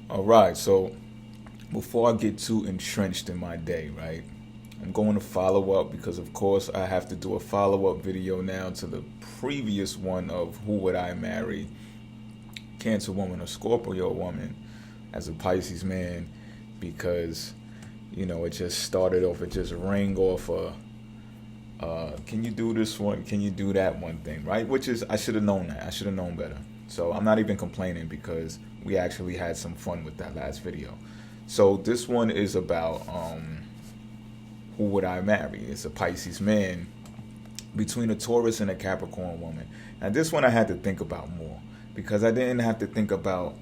All right, so before I get too entrenched in my day, right, I'm going to follow up because, of course, I have to do a follow up video now to the previous one of who would I marry, Cancer woman or Scorpio woman, as a Pisces man, because it just started off, it just rang off can you do this one? Can you do that one thing? Right? Which is, I should have known that. I should have known better. So I'm not even complaining because we actually had some fun with that last video. So this one is about who would I marry? It's a Pisces man between a Taurus and a Capricorn woman. Now this one I had to think about more because I didn't have to think about,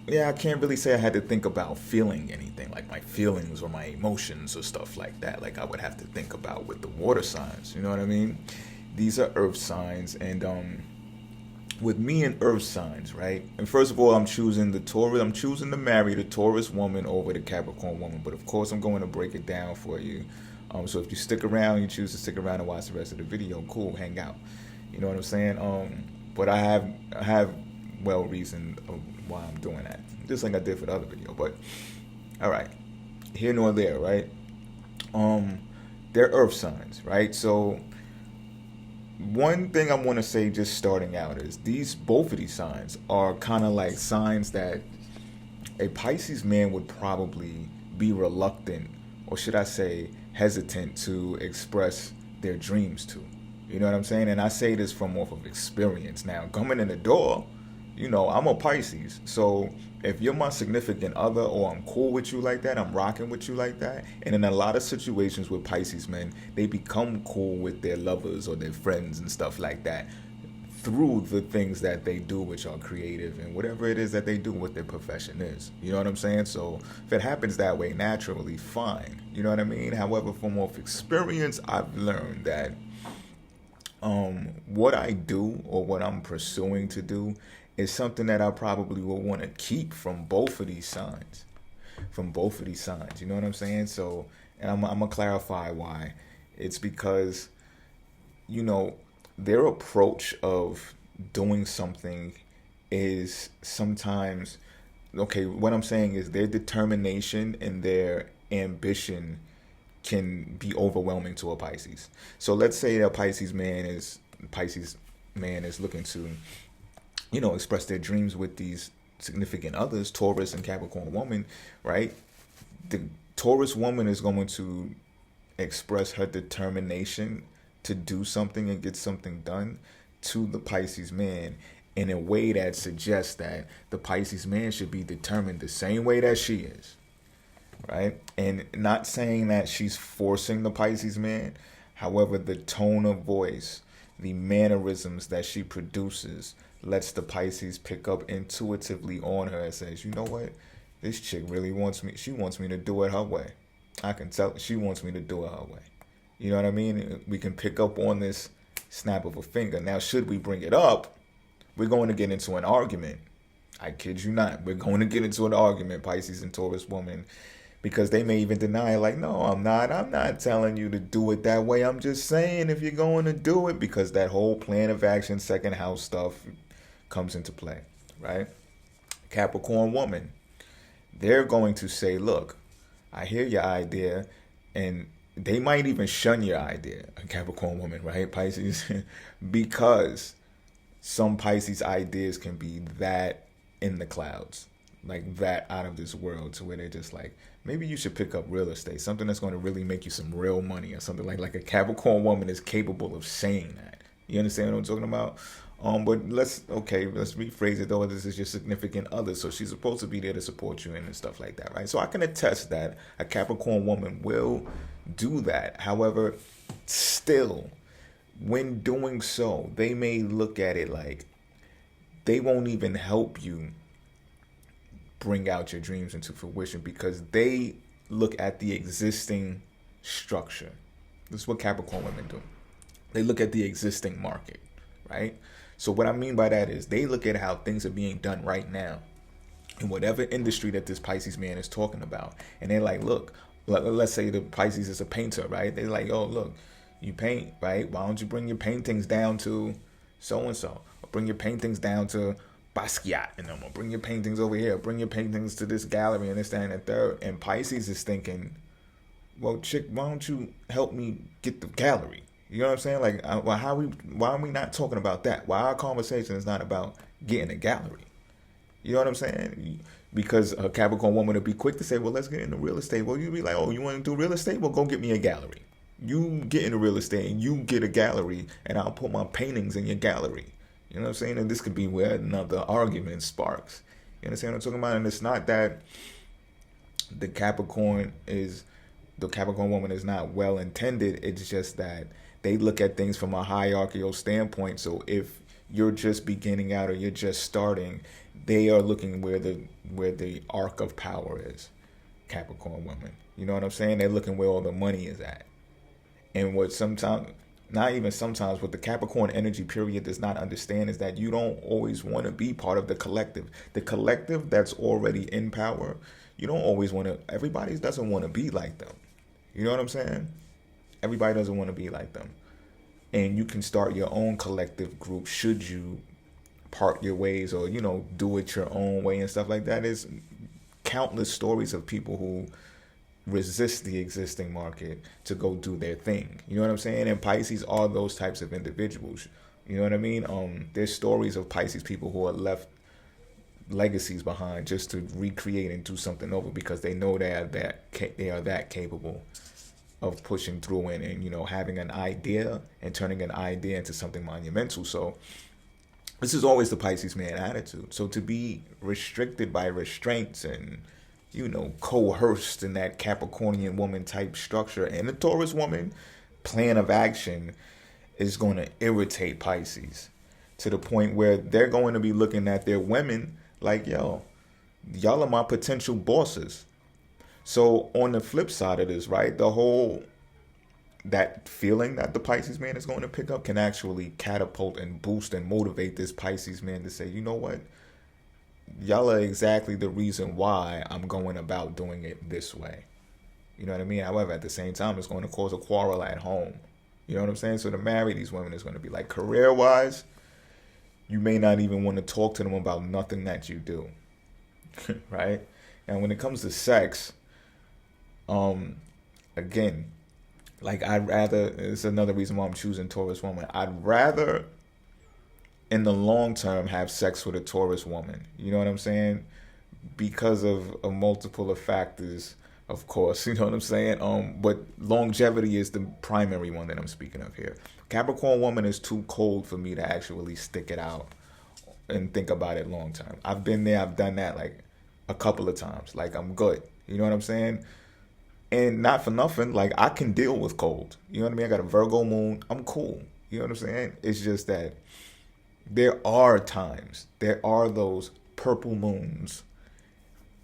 I can't really say I had to think about feeling anything, like my feelings or my emotions or stuff like that, like I would have to think about with the water signs, you know what I mean? These are earth signs, and with me and earth signs, right? And first of all, I'm choosing to marry the Taurus woman over the Capricorn woman, but of course I'm going to break it down for you. So if you stick around, you choose to stick around and watch the rest of the video, cool, hang out. You know what I'm saying? But I have well reason of why I'm doing that, just like I did for the other video. But all right, here nor there, right? They're earth signs, right? So one thing I want to say just starting out is both of these signs are kind of like signs that a Pisces man would probably be reluctant, or should I say hesitant, to express their dreams to. You know what I'm saying? And I say this from off of experience. Now, coming in the door, I'm a Pisces. So if you're my significant other, or I'm cool with you like that, I'm rocking with you like that. And in a lot of situations with Pisces men, they become cool with their lovers or their friends and stuff like that through the things that they do, which are creative and whatever it is that they do, what their profession is. You know what I'm saying? So if it happens that way naturally, fine. You know what I mean? However, from off experience, I've learned that what I do or what I'm pursuing to do is something that I probably will want to keep from both of these signs. You know what I'm saying? So, and I'm gonna clarify why. It's because, their approach of doing something is sometimes, okay, what I'm saying is their determination and their ambition can be overwhelming to a Pisces. So let's say a Pisces man is looking to, express their dreams with these significant others, Taurus and Capricorn woman, right? The Taurus woman is going to express her determination to do something and get something done to the Pisces man in a way that suggests that the Pisces man should be determined the same way that she is. Right? And not saying that she's forcing the Pisces man. However, the tone of voice, the mannerisms that she produces lets the Pisces pick up intuitively on her and says, you know what? This chick really wants me. She wants me to do it her way. I can tell she wants me to do it her way. You know what I mean? We can pick up on this snap of a finger. Now, should we bring it up, we're going to get into an argument. I kid you not. We're going to get into an argument, Pisces and Taurus woman, because they may even deny, like, no, I'm not telling you to do it that way. I'm just saying if you're going to do it, because that whole plan of action, second house stuff comes into play, right? Capricorn woman, they're going to say, look, I hear your idea, and they might even shun your idea, a Capricorn woman, right, Pisces? Because some Pisces ideas can be that in the clouds, like that out of this world, to where they're just like, maybe you should pick up real estate, something that's going to really make you some real money, or something like a Capricorn woman is capable of saying that. You understand what I'm talking about? But let's rephrase it though. This is your significant other, so she's supposed to be there to support you and stuff like that, right? So I can attest that a Capricorn woman will do that. However, still, when doing so, they may look at it like they won't even help you bring out your dreams into fruition, because they look at the existing structure. This is what Capricorn women do. They look at the existing market, right? So what I mean by that is they look at how things are being done right now in whatever industry that this Pisces man is talking about. And they're like, look, let's say the Pisces is a painter, right? They're like, oh, look, you paint, right? Why don't you bring your paintings down to so-and-so? Or bring your paintings down to Basquiat and them, or bring your paintings over here, bring your paintings to this gallery and this, that, and the third. And Pisces is thinking, well, chick, why don't you help me get the gallery? You know what I'm saying? Like, why are we not talking about that? Why our conversation is not about getting a gallery? You know what I'm saying? Because a Capricorn woman would be quick to say, well, let's get into real estate. Well, you'd be like, oh, you want to do real estate? Well, go get me a gallery. You get into real estate and you get a gallery, and I'll put my paintings in your gallery. You know what I'm saying? And this could be where another argument sparks. You understand what I'm talking about? And it's not that the Capricorn woman is not well intended. It's just that they look at things from a hierarchical standpoint. So if you're just beginning out or you're just starting, they are looking where the arc of power is. Capricorn women. You know what I'm saying? They're looking where all the money is at. And what sometimes, not even sometimes, what the Capricorn energy period does not understand is that you don't always want to be part of the collective. The collective that's already in power, you don't always want to, everybody doesn't want to be like them. You know what I'm saying? Everybody doesn't want to be like them. And you can start your own collective group should you part your ways or, you know, do it your own way and stuff like that. There's countless stories of people who resist the existing market to go do their thing. You know what I'm saying? And Pisces are those types of individuals. You know what I mean? There's stories of Pisces people who are left legacies behind just to recreate and do something over because they know they are that capable of pushing through and you know, having an idea and turning an idea into something monumental. So this is always the Pisces man attitude. So to be restricted by restraints and, you know, coerced in that Capricornian woman type structure and the Taurus woman plan of action is going to irritate Pisces to the point where they're going to be looking at their women like, yo, y'all are my potential bosses. So on the flip side of this, right, that feeling that the Pisces man is going to pick up can actually catapult and boost and motivate this Pisces man to say, you know what? Y'all are exactly the reason why I'm going about doing it this way. You know what I mean? However, at the same time, it's going to cause a quarrel at home. You know what I'm saying? So to marry these women is going to be like career-wise, you may not even want to talk to them about nothing that you do. Right? And when it comes to sex, again, like it's another reason why I'm choosing Taurus woman. I'd rather in the long term have sex with a Taurus woman. You know what I'm saying? Because of a multiple of factors, of course. You know what I'm saying? But longevity is the primary one that I'm speaking of here. Capricorn woman is too cold for me to actually stick it out and think about it long term. I've been there, I've done that like a couple of times. Like I'm good. You know what I'm saying? And not for nothing, like I can deal with cold. You know what I mean? I got a Virgo moon. I'm cool. You know what I'm saying? It's just that there are times, there are those purple moons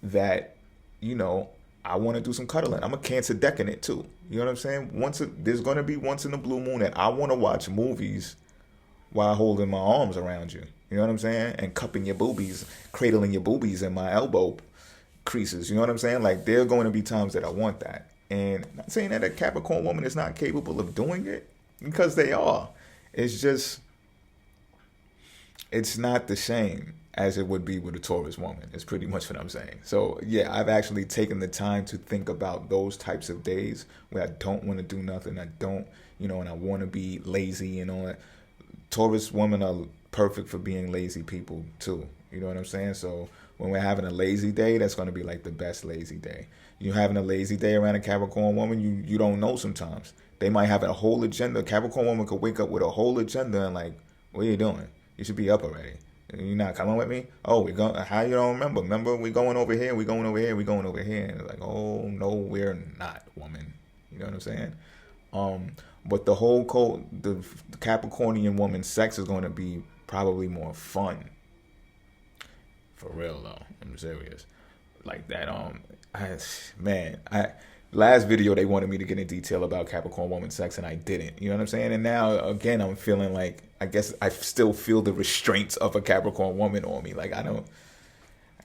that, you know, I want to do some cuddling. I'm a Cancer decadent too. You know what I'm saying? There's going to be once in a blue moon that I want to watch movies while holding my arms around you. You know what I'm saying? And cupping your boobies, cradling your boobies in my elbow creases. You know what I'm saying? Like there are going to be times that I want that. And I'm not saying that a Capricorn woman is not capable of doing it, because they are. It's just, it's not the same as it would be with a Taurus woman. It's pretty much what I'm saying. So yeah, I've actually taken the time to think about those types of days where I don't want to do nothing. I don't, you know, and I want to be lazy and all that. Taurus women are perfect for being lazy people too. You know what I'm saying? So when we're having a lazy day, that's going to be like the best lazy day. You're having a lazy day around a Capricorn woman, you don't know sometimes. They might have a whole agenda. A Capricorn woman could wake up with a whole agenda and like, what are you doing? You should be up already. You're not coming with me? Oh, we going, how you don't remember? Remember, we going over here, we going over here, we going over here. And it's like, oh, no, we're not, woman. You know what I'm saying? But the Capricornian woman sex is going to be probably more fun. For real though, I'm serious. Like that, last video they wanted me to get in detail about Capricorn woman sex and I didn't. You know what I'm saying? And now again, I'm feeling like, I guess I still feel the restraints of a Capricorn woman on me. Like I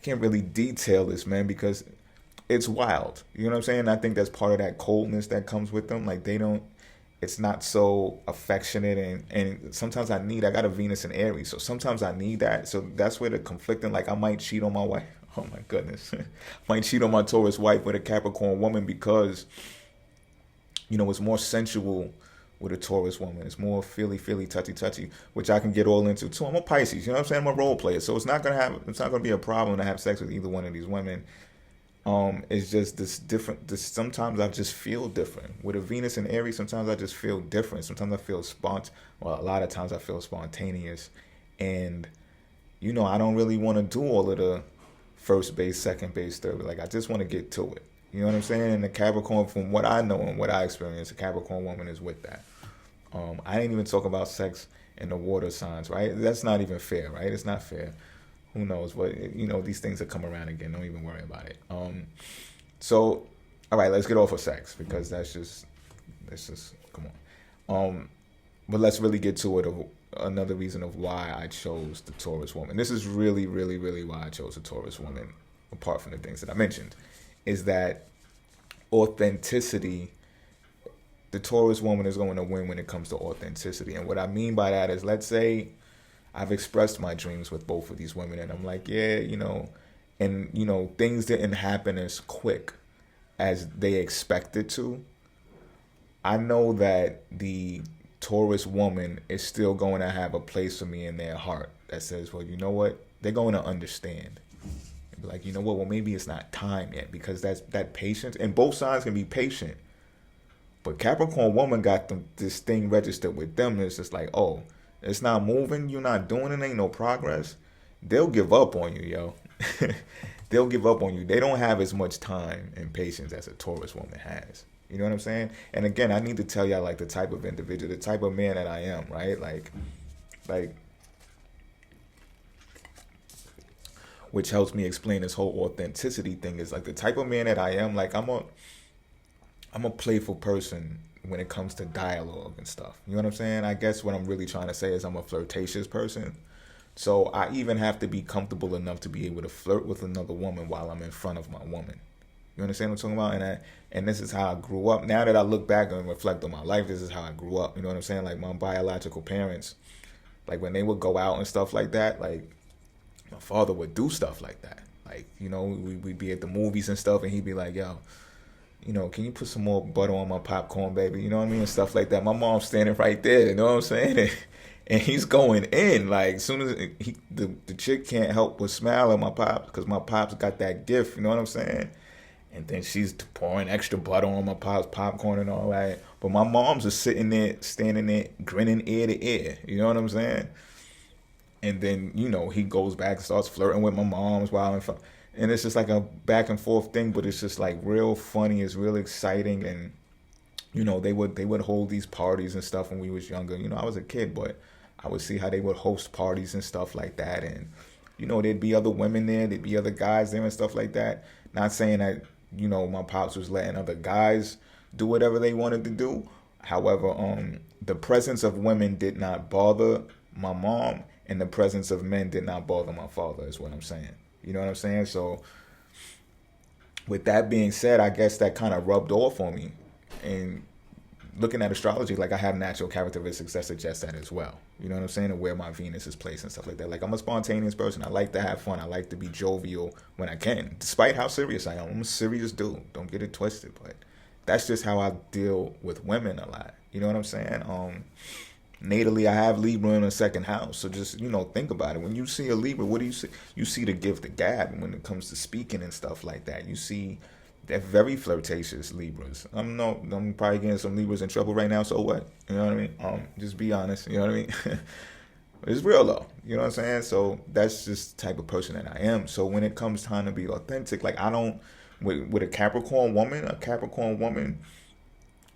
can't really detail this, man, because it's wild. You know what I'm saying? I think that's part of that coldness that comes with them. Like it's not so affectionate, and sometimes I got a Venus in Aries, so sometimes I need that. So that's where the conflicting, like I might cheat on my wife. Oh my goodness. Might cheat on my Taurus wife with a Capricorn woman because, it's more sensual with a Taurus woman. It's more feely, touchy, which I can get all into too. I'm a Pisces, you know what I'm saying? I'm a role player. So it's not gonna be a problem to have sex with either one of these women. It's just sometimes I just feel different. With a Venus and Aries, sometimes I just feel different. Sometimes I feel a lot of times I feel spontaneous. And, I don't really want to do all of the first base, second base, third base. Like, I just want to get to it. You know what I'm saying? And the Capricorn, from what I know and what I experience, a Capricorn woman is with that. I didn't even talk about sex in the water signs, right? That's not even fair, right? It's not fair. Who knows? But, these things will come around again. Don't even worry about it. So, all right, let's get off of sex because that's just come on. But let's really get to it. Another reason of why I chose the Taurus woman. This is really, really, really why I chose the Taurus woman, apart from the things that I mentioned, is that authenticity. The Taurus woman is going to win when it comes to authenticity. And what I mean by that is, let's say I've expressed my dreams with both of these women and I'm like, yeah, and things didn't happen as quick as they expected to. I know that the Taurus woman is still going to have a place for me in their heart that says, well, you know what? They're going to understand. And be like, you know what? Well, maybe it's not time yet, because that patience, and both sides can be patient. But Capricorn woman got this thing registered with them. It's just like, oh, it's not moving. You're not doing it. Ain't no progress. They'll give up on you, yo. They'll give up on you. They don't have as much time and patience as a Taurus woman has. You know what I'm saying? And again, I need to tell y'all, like, the type of individual, the type of man that I am, right? Like, which helps me explain this whole authenticity thing, is like the type of man that I am. Like, I'm a playful person when it comes to dialogue and stuff. You know what I'm saying? I guess what I'm really trying to say is I'm a flirtatious person. So I even have to be comfortable enough to be able to flirt with another woman while I'm in front of my woman. You understand what I'm talking about? And this is how I grew up. Now that I look back and reflect on my life, this is how I grew up. You know what I'm saying? Like, my biological parents, like, when they would go out and stuff like that, like, my father would do stuff like that. Like, we'd be at the movies and stuff, and he'd be like, yo, can you put some more butter on my popcorn, baby? You know what I mean? And stuff like that. My mom's standing right there, you know what I'm saying? And he's going in. Like, as soon as the chick can't help but smile at my pops, because my pops got that gift, you know what I'm saying? And then she's pouring extra butter on my pops' popcorn and all that. But my mom's just sitting there, standing there, grinning ear to ear. You know what I'm saying? And then, he goes back and starts flirting with my mom's while I'm in. And it's just like a back and forth thing, but it's just like real funny. It's real exciting. And, they would hold these parties and stuff when we was younger. I was a kid, but I would see how they would host parties and stuff like that. And, there'd be other women there. There'd be other guys there and stuff like that. Not saying that, my pops was letting other guys do whatever they wanted to do. However, the presence of women did not bother my mom, and the presence of men did not bother my father, is what I'm saying. You know what I'm saying? So with that being said, I guess that kind of rubbed off on me. And looking at astrology, like, I have natural characteristics that suggest that as well. You know what I'm saying? And where my Venus is placed and stuff like that. Like, I'm a spontaneous person. I like to have fun. I like to be jovial when I can, despite how serious I am. I'm a serious dude. Don't get it twisted. But that's just how I deal with women a lot. You know what I'm saying? Natally, I have Libra in the second house. So just, think about it. When you see a Libra, what do you see? You see the gift of gab when it comes to speaking and stuff like that. You see, they're very flirtatious Libras. I'm probably getting some Libras in trouble right now. So what? You know what I mean? Just be honest. You know what I mean? It's real though. You know what I'm saying? So that's just the type of person that I am. So when it comes time to be authentic, like, I don't, with a Capricorn woman,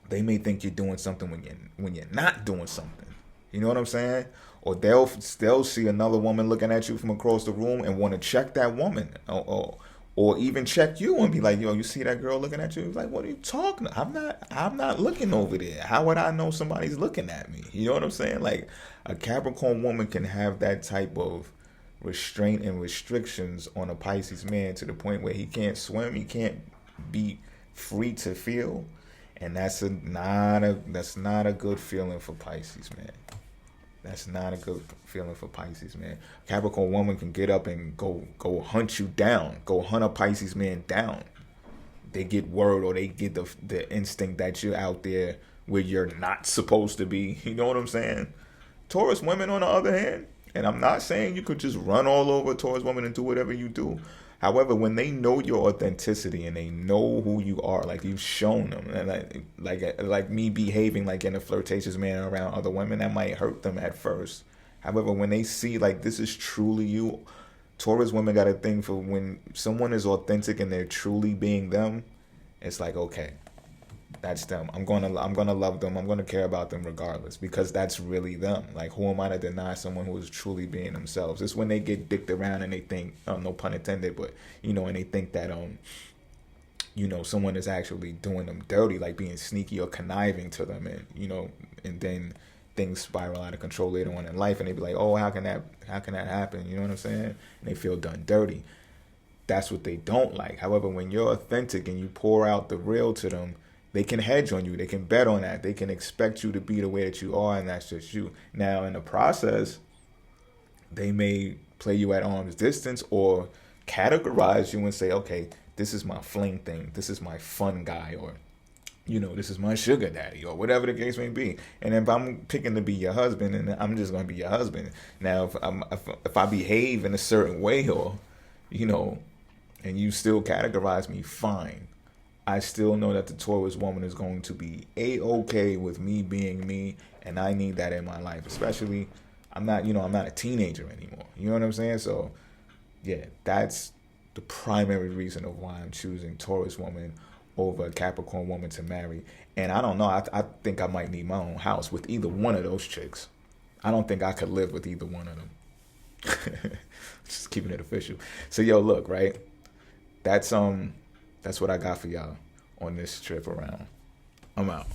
they may think you're doing something when you're not doing something. You know what I'm saying? Or they'll see another woman looking at you from across the room and want to check that woman, or even check you and be like, yo, you see that girl looking at you? Like, what are you talking about? I'm not looking over there. How would I know somebody's looking at me? You know what I'm saying? Like, a Capricorn woman can have that type of restraint and restrictions on a Pisces man to the point where he can't swim, he can't be free to feel. And that's not a good feeling for Pisces, man. That's not a good feeling for Pisces, man. Capricorn woman can get up and go hunt you down, go hunt a Pisces man down. They get word, or they get the instinct that you're out there where you're not supposed to be. You know what I'm saying? Taurus women, on the other hand, and I'm not saying you could just run all over Taurus women and do whatever you do. However, when they know your authenticity and they know who you are, like you've shown them, and like me behaving like in a flirtatious manner around other women, that might hurt them at first. However, when they see like this is truly you, Taurus women got a thing for when someone is authentic and they're truly being them. It's like, okay, that's them. I'm gonna love them. I'm gonna care about them regardless, because that's really them. Like, who am I to deny someone who is truly being themselves? It's when they get dicked around and they think, no pun intended, but and they think that someone is actually doing them dirty, like being sneaky or conniving to them, and and then things spiral out of control later on in life, and they be like, oh, how can that happen? You know what I'm saying? And they feel done dirty. That's what they don't like. However, when you're authentic and you pour out the real to them, they can hedge on you. They can bet on that. They can expect you to be the way that you are, and that's just you. Now, in the process, they may play you at arm's distance or categorize you and say, okay, this is my fling thing. This is my fun guy, or this is my sugar daddy, or whatever the case may be. And if I'm picking to be your husband, and I'm just going to be your husband. Now, if I behave in a certain way, or, and you still categorize me, fine. I still know that the Taurus woman is going to be A-okay with me being me, and I need that in my life. Especially, I'm not a teenager anymore. You know what I'm saying? So, yeah, that's the primary reason of why I'm choosing Taurus woman over a Capricorn woman to marry. And I don't know, I think I might need my own house with either one of those chicks. I don't think I could live with either one of them. Just keeping it official. So, yo, look, right? That's what I got for y'all on this trip around. I'm out.